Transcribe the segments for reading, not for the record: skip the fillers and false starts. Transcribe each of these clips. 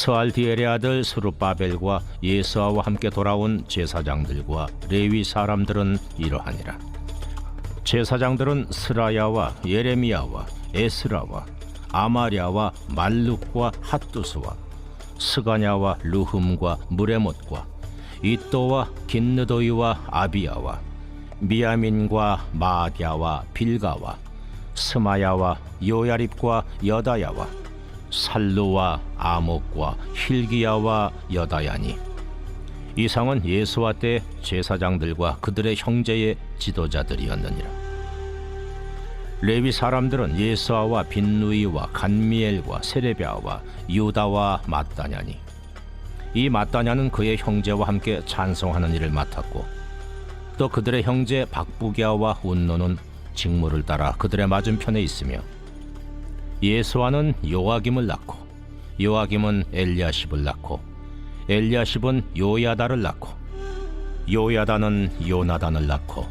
스알디엘의 아들 스룹바벨과 예수아와 함께 돌아온 제사장들과 레위 사람들은 이러하니라. 제사장들은 스라야와 예레미야와 에스라와 아마랴와 말룩과 핫두스와 스가냐와 르흠과 무레못과 이또와 긴느도이와 아비야와 미야민과 마아디아와 빌가와 스마야와 요야립과 여다야와 살루와 아목과 힐기야와 여다야니, 이상은 예수와 때 제사장들과 그들의 형제의 지도자들이었느니라. 레위 사람들은 예수아와 빈누이와 간미엘과 세레비아와 유다와 마따냐니, 이 마따냐는 그의 형제와 함께 찬송하는 일을 맡았고, 또 그들의 형제 박부기야와 운노는 직무를 따라 그들의 맞은편에 있으며, 예수아는 요아김을 낳고, 요아김은 엘리야십을 낳고, 엘리야십은 요야다를 낳고, 요야다는 요나단을 낳고,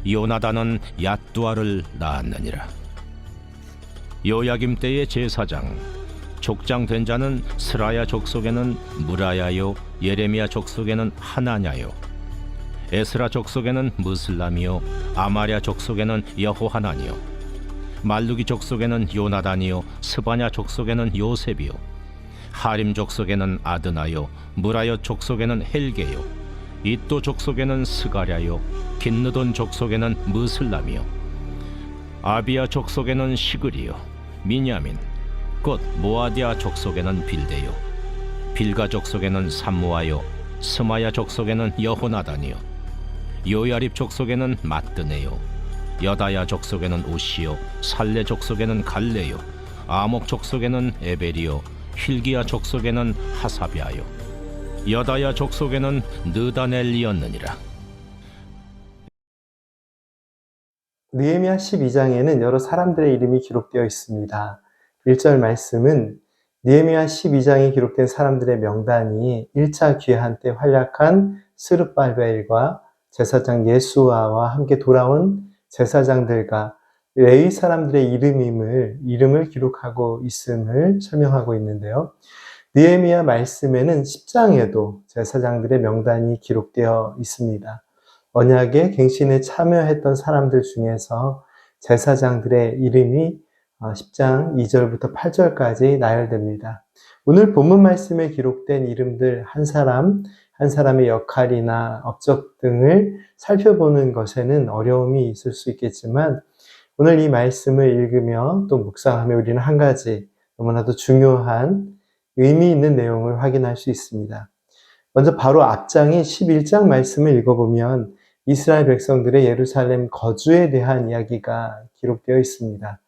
요나단은 얏두아를 낳았느니라. 요야김 때의 제사장, 족장 된 자는 스라야 족속에는 무라야요, 예레미야 족속에는 하나냐요, 에스라 족속에는 무슬람이요, 아마랴 족속에는 여호하나니요, 말루기 족속에는 요나단이요, 스바냐 족속에는 요셉이요, 하림 족속에는 아드나요, 무라여 족속에는 헬게요, 이또 족속에는 스가랴요, 긴느돈 족속에는 무슬람이요, 아비야 족속에는 시그리요, 미냐민 곧 모아디아 족속에는 빌데요, 빌가 족속에는 삼무아요, 스마야 족속에는 여호나단이요, 요야립 족속에는 마뜨네요, 여다야 족속에는 우시요, 살레 족속에는 갈레요, 아목 족속에는 에벨이요, 힐기야 족속에는 하사비아요, 여다야 족속에는 느다넬리였느니라. 느헤미야 12장에는 여러 사람들의 이름이 기록되어 있습니다. 1절 말씀은 느헤미야 12장에 기록된 사람들의 명단이 1차 귀환 때 활약한 스룹바벨과 제사장 예수아와 함께 돌아온 제사장들과 레위 사람들의 이름을 기록하고 있음을 설명하고 있는데요. 느헤미야 말씀에는 10장에도 제사장들의 명단이 기록되어 있습니다. 언약의 갱신에 참여했던 사람들 중에서 제사장들의 이름이 10장 2절부터 8절까지 나열됩니다. 오늘 본문 말씀에 기록된 이름들 한 사람의 역할이나 업적 등을 살펴보는 것에는 어려움이 있을 수 있겠지만, 오늘 이 말씀을 읽으며 또 묵상하며 우리는 한 가지 너무나도 중요한 의미 있는 내용을 확인할 수 있습니다. 먼저 바로 앞장인 11장 말씀을 읽어보면 이스라엘 백성들의 예루살렘 거주에 대한 이야기가 기록되어 있습니다.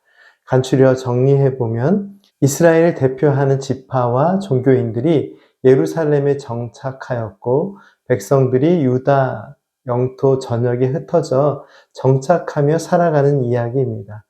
간추려 정리해보면 이스라엘을 대표하는 지파와 종교인들이 예루살렘에 정착하였고, 백성들이 유다 영토 전역에 흩어져 정착하며 살아가는 이야기입니다.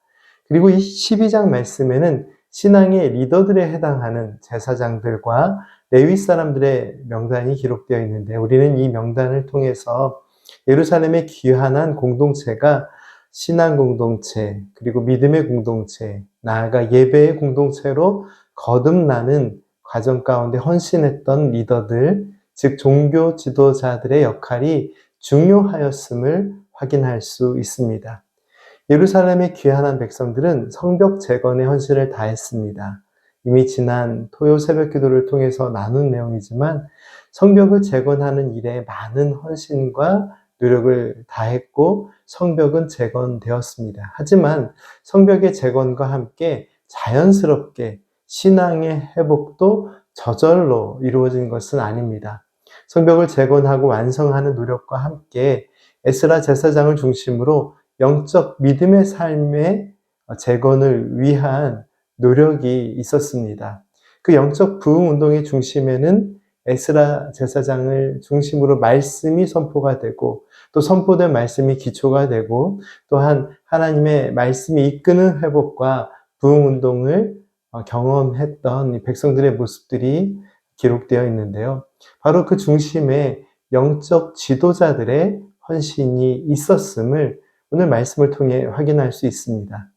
그리고 이 12장 말씀에는 신앙의 리더들에 해당하는 제사장들과 레위 사람들의 명단이 기록되어 있는데, 우리는 이 명단을 통해서 예루살렘에 귀환한 공동체가 신앙 공동체, 그리고 믿음의 공동체, 나아가 예배의 공동체로 거듭나는 과정 가운데 헌신했던 리더들, 즉 종교 지도자들의 역할이 중요하였음을 확인할 수 있습니다. 예루살렘에 귀환한 백성들은 성벽 재건에 헌신을 다했습니다. 이미 지난 토요 새벽 기도를 통해서 나눈 내용이지만 성벽을 재건하는 일에 많은 헌신과 노력을 다했고 성벽은 재건되었습니다. 하지만 성벽의 재건과 함께 자연스럽게 신앙의 회복도 저절로 이루어진 것은 아닙니다. 성벽을 재건하고 완성하는 노력과 함께 에스라 제사장을 중심으로 영적 믿음의 삶의 재건을 위한 노력이 있었습니다. 그 영적 부흥 운동의 중심에는 에스라 제사장을 중심으로 말씀이 선포가 되고, 또 선포된 말씀이 기초가 되고, 또한 하나님의 말씀이 이끄는 회복과 부흥 운동을 경험했던 백성들의 모습들이 기록되어 있는데요. 바로 그 중심에 영적 지도자들의 헌신이 있었음을 오늘 말씀을 통해 확인할 수 있습니다.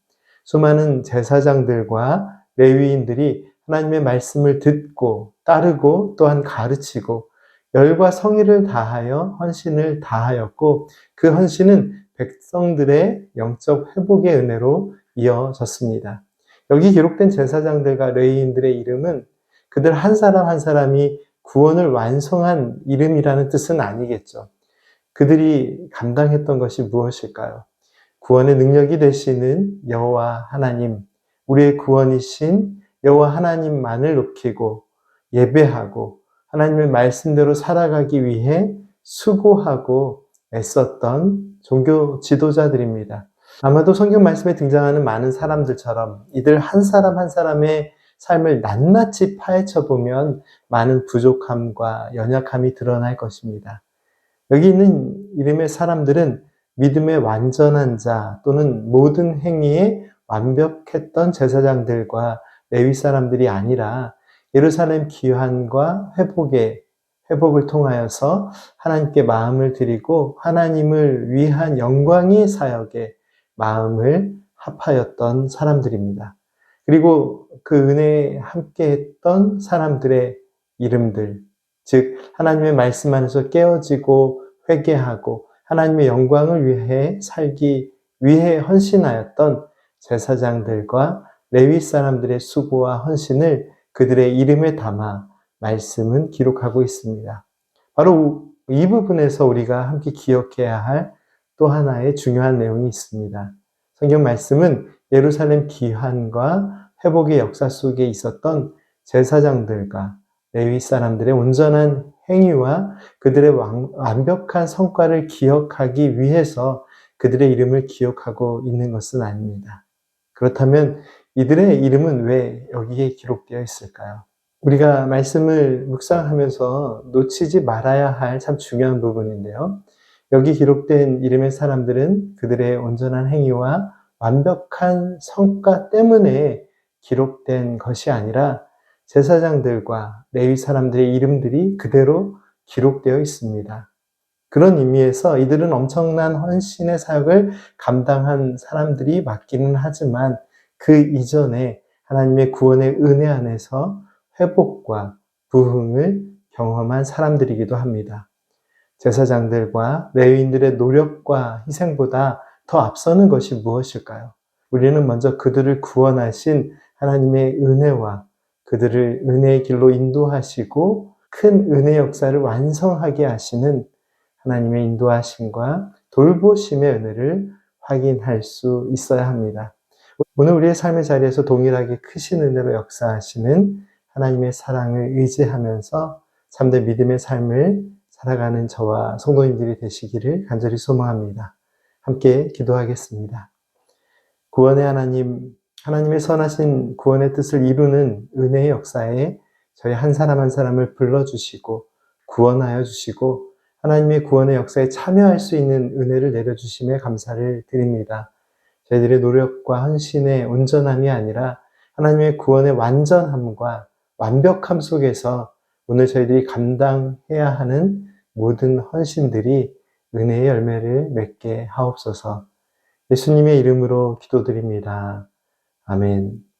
수많은 제사장들과 레위인들이 하나님의 말씀을 듣고 따르고 또한 가르치고 열과 성의를 다하여 헌신을 다하였고 그 헌신은 백성들의 영적 회복의 은혜로 이어졌습니다. 여기 기록된 제사장들과 레위인들의 이름은 그들 한 사람 한 사람이 구원을 완성한 이름이라는 뜻은 아니겠죠. 그들이 감당했던 것이 무엇일까요? 구원의 능력이 되시는 여호와 하나님, 우리의 구원이신 여호와 하나님만을 높이고 예배하고 하나님의 말씀대로 살아가기 위해 수고하고 애썼던 종교 지도자들입니다. 아마도 성경 말씀에 등장하는 많은 사람들처럼 이들 한 사람 한 사람의 삶을 낱낱이 파헤쳐 보면 많은 부족함과 연약함이 드러날 것입니다. 여기 있는 이름의 사람들은 믿음의 완전한 자 또는 모든 행위에 완벽했던 제사장들과 레위 사람들이 아니라 예루살렘 귀환과 회복을 통하여서 하나님께 마음을 드리고 하나님을 위한 영광의 사역에 마음을 합하였던 사람들입니다. 그리고 그 은혜에 함께했던 사람들의 이름들, 즉 하나님의 말씀 안에서 깨어지고 회개하고 하나님의 영광을 위해 살기 위해 헌신하였던 제사장들과 레위 사람들의 수고와 헌신을 그들의 이름에 담아 말씀은 기록하고 있습니다. 바로 이 부분에서 우리가 함께 기억해야 할 또 하나의 중요한 내용이 있습니다. 성경 말씀은 예루살렘 귀환과 회복의 역사 속에 있었던 제사장들과 레위 사람들의 온전한 행위와 그들의 완벽한 성과를 기억하기 위해서 그들의 이름을 기억하고 있는 것은 아닙니다. 그렇다면 이들의 이름은 왜 여기에 기록되어 있을까요? 우리가 말씀을 묵상하면서 놓치지 말아야 할 참 중요한 부분인데요. 여기 기록된 이름의 사람들은 그들의 온전한 행위와 완벽한 성과 때문에 기록된 것이 아니라 제사장들과 레위 사람들의 이름들이 그대로 기록되어 있습니다. 그런 의미에서 이들은 엄청난 헌신의 사역을 감당한 사람들이 맞기는 하지만 그 이전에 하나님의 구원의 은혜 안에서 회복과 부흥을 경험한 사람들이기도 합니다. 제사장들과 레위인들의 노력과 희생보다 더 앞서는 것이 무엇일까요? 우리는 먼저 그들을 구원하신 하나님의 은혜와 그들을 은혜의 길로 인도하시고 큰 은혜 역사를 완성하게 하시는 하나님의 인도하심과 돌보심의 은혜를 확인할 수 있어야 합니다. 오늘 우리의 삶의 자리에서 동일하게 크신 은혜로 역사하시는 하나님의 사랑을 의지하면서 참된 믿음의 삶을 살아가는 저와 성도님들이 되시기를 간절히 소망합니다. 함께 기도하겠습니다. 구원의 하나님, 하나님의 선하신 구원의 뜻을 이루는 은혜의 역사에 저희 한 사람 한 사람을 불러주시고 구원하여 주시고 하나님의 구원의 역사에 참여할 수 있는 은혜를 내려주심에 감사를 드립니다. 저희들의 노력과 헌신의 온전함이 아니라 하나님의 구원의 완전함과 완벽함 속에서 오늘 저희들이 감당해야 하는 모든 헌신들이 은혜의 열매를 맺게 하옵소서. 예수님의 이름으로 기도드립니다. 아멘.